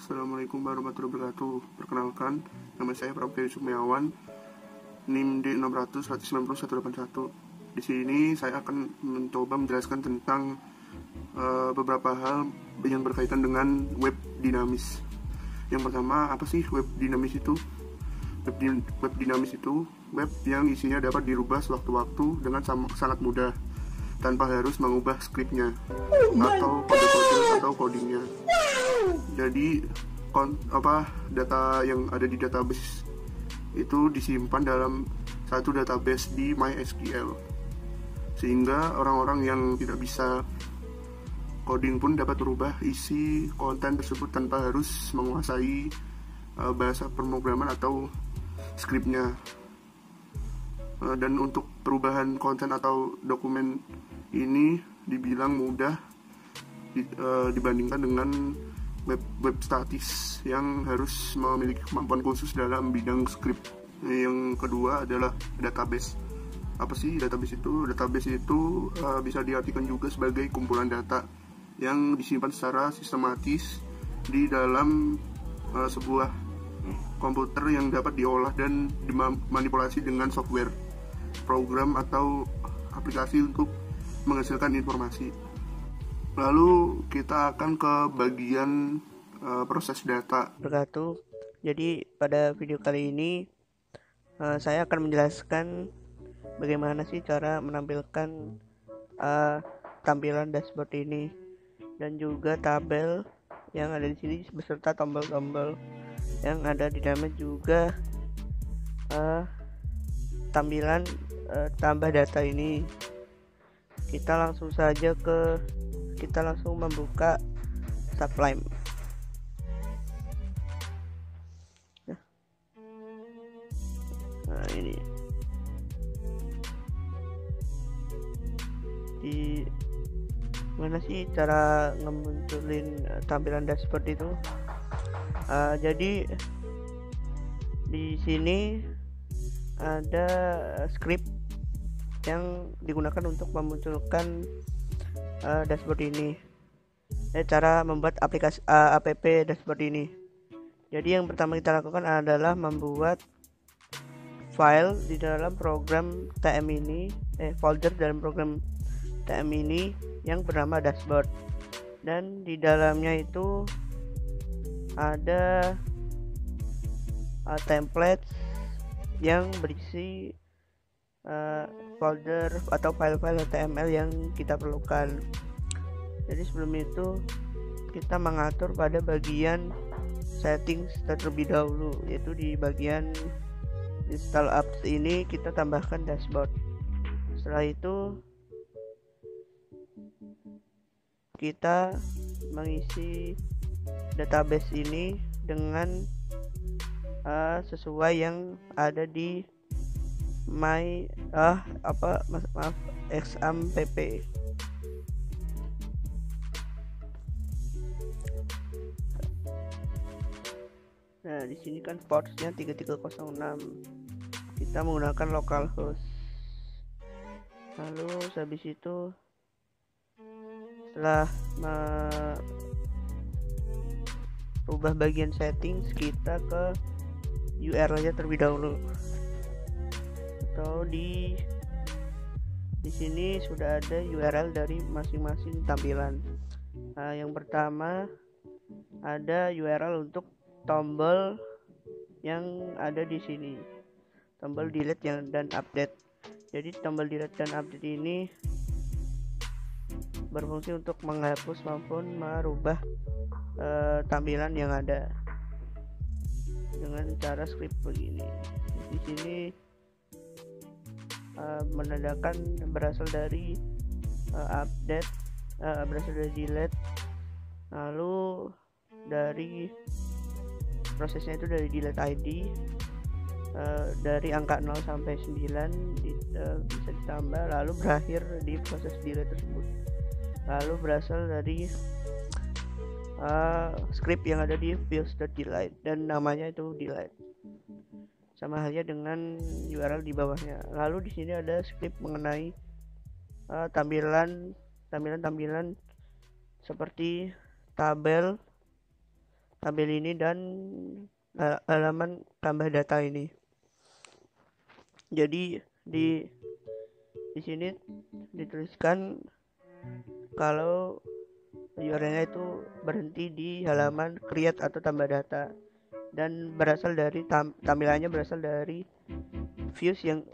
Assalamualaikum warahmatullahi wabarakatuh. Perkenalkan, nama saya Prabowo Sumiawan, NIM D600-190-181. Di sini saya akan mencoba menjelaskan tentang beberapa hal yang berkaitan dengan web dinamis. Yang pertama, apa sih web dinamis itu? Web dinamis itu web yang isinya dapat dirubah sewaktu-waktu dengan sangat mudah, tanpa harus mengubah skripnya atau kode-kode atau codingnya. Jadi data yang ada di database itu disimpan dalam satu database di MySQL, sehingga orang-orang yang tidak bisa coding pun dapat merubah isi konten tersebut tanpa harus menguasai bahasa pemrograman atau skripnya. Dan untuk perubahan konten atau dokumen ini dibilang mudah dibandingkan dengan web statis yang harus memiliki kemampuan khusus dalam bidang script. Yang kedua adalah database. Apa sih database itu? Database itu bisa diartikan juga sebagai kumpulan data yang disimpan secara sistematis di dalam sebuah komputer yang dapat diolah dan dimanipulasi dengan software, program atau aplikasi untuk menghasilkan informasi. Lalu kita akan ke bagian proses data. Jadi pada video kali ini saya akan menjelaskan bagaimana sih cara menampilkan tampilan dashboard ini, dan juga tabel yang ada di sini beserta tombol-tombol yang ada di dalamnya, juga tampilan tambah data ini. Kita langsung membuka Sublime. Nah, ini di mana sih cara ngemunculin tampilan dashboard itu? Jadi di sini ada script yang digunakan untuk memunculkan dashboard ini. Cara membuat aplikasi app dashboard ini. Jadi yang pertama kita lakukan adalah membuat file di dalam program TM ini, folder dalam program TM ini yang bernama dashboard, dan di dalamnya itu ada template yang berisi folder atau file-file HTML yang kita perlukan. Jadi sebelum itu kita mengatur pada bagian settings terlebih dahulu, yaitu di bagian install apps ini kita tambahkan dashboard. Setelah itu kita mengisi database ini dengan sesuai yang ada di XAMPP. Nah, di sini kan portnya 3306. Kita menggunakan localhost. Lalu habis itu setelah merubah bagian settings, kita ke URL-nya terlebih dahulu. Atau di sini sudah ada URL dari masing-masing tampilan. Yang pertama ada URL untuk tombol yang ada di sini, tombol delete dan update. Jadi tombol delete dan update ini berfungsi untuk menghapus maupun merubah tampilan yang ada dengan cara script begini. Di sini menandakan berasal dari update, berasal dari delete, lalu dari prosesnya itu dari delete ID, dari angka 0 sampai 9 bisa ditambah, lalu berakhir di proses delete tersebut. Lalu berasal dari script yang ada di views.delete dan namanya itu delete, sama halnya dengan URL di bawahnya. Lalu di sini ada script mengenai tampilan seperti tabel, tabel ini dan halaman tambah data ini. Jadi di sini dituliskan kalau URL-nya itu berhenti di halaman create atau tambah data dan berasal dari tampilannya berasal dari views yang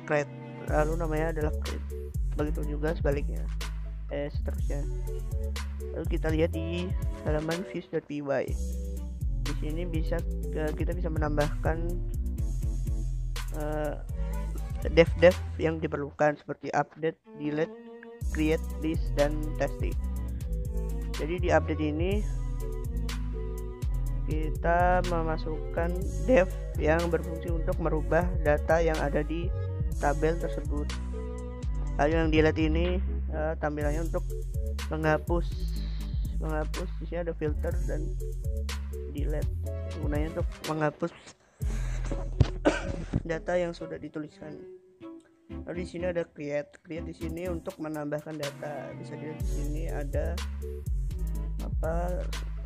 create, lalu namanya adalah create. Begitu juga sebaliknya, seterusnya. Lalu kita lihat di halaman views.py. Di sini kita bisa menambahkan dev yang diperlukan seperti update, delete, create, list, dan testing. Jadi di update ini kita memasukkan dev yang berfungsi untuk merubah data yang ada di tabel tersebut. Lalu yang delete ini tampilannya untuk menghapus. Di sini ada filter dan delete, gunanya untuk menghapus data yang sudah dituliskan. Lalu di sini ada create di sini untuk menambahkan data. Bisa dilihat di sini ada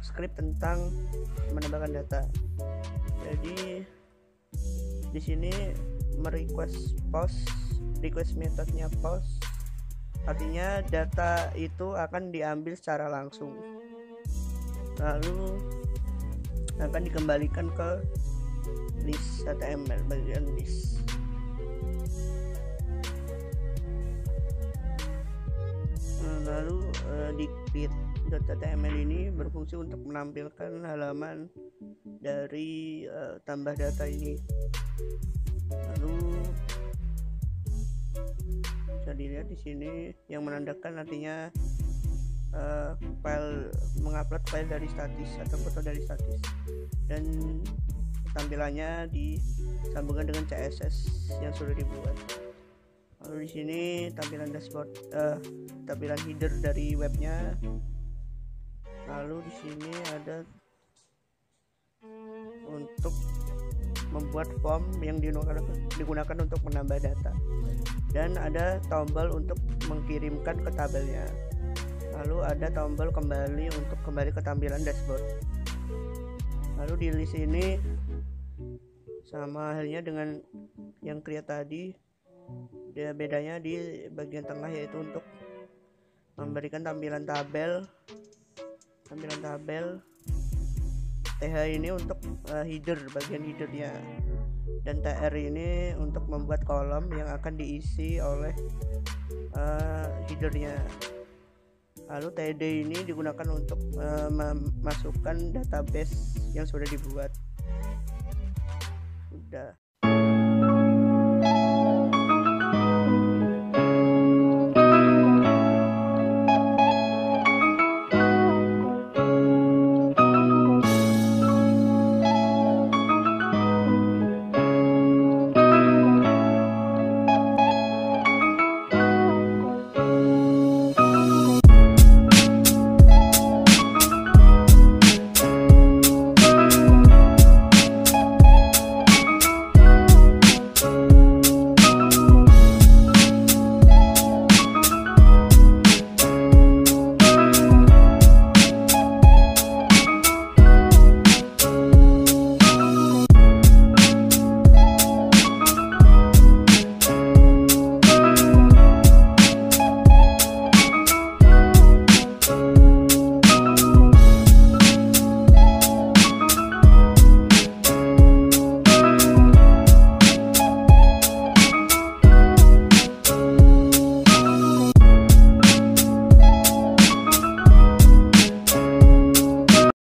script tentang menambahkan data. Jadi di sini request metodenya post, artinya data itu akan diambil secara langsung lalu akan dikembalikan ke list HTML bagian list. Lalu di create.html ini berfungsi untuk menampilkan halaman dari tambah data ini. Lalu bisa dilihat di sini yang menandakan artinya mengupload file dari statis atau foto dari statis, dan tampilannya disambungkan dengan CSS yang sudah dibuat. Lalu di sini tampilan dashboard, tampilan header dari webnya. Lalu di sini ada untuk membuat form yang digunakan untuk menambah data, dan ada tombol untuk mengirimkan ke tabelnya. Lalu ada tombol kembali untuk kembali ke tampilan dashboard. Lalu di list ini sama halnya dengan yang create tadi, dia bedanya di bagian tengah, yaitu untuk memberikan tampilan tabel. TH ini untuk header, bagian headernya, dan TR ini untuk membuat kolom yang akan diisi oleh headernya. Lalu TD ini digunakan untuk memasukkan database yang sudah dibuat. Sudah.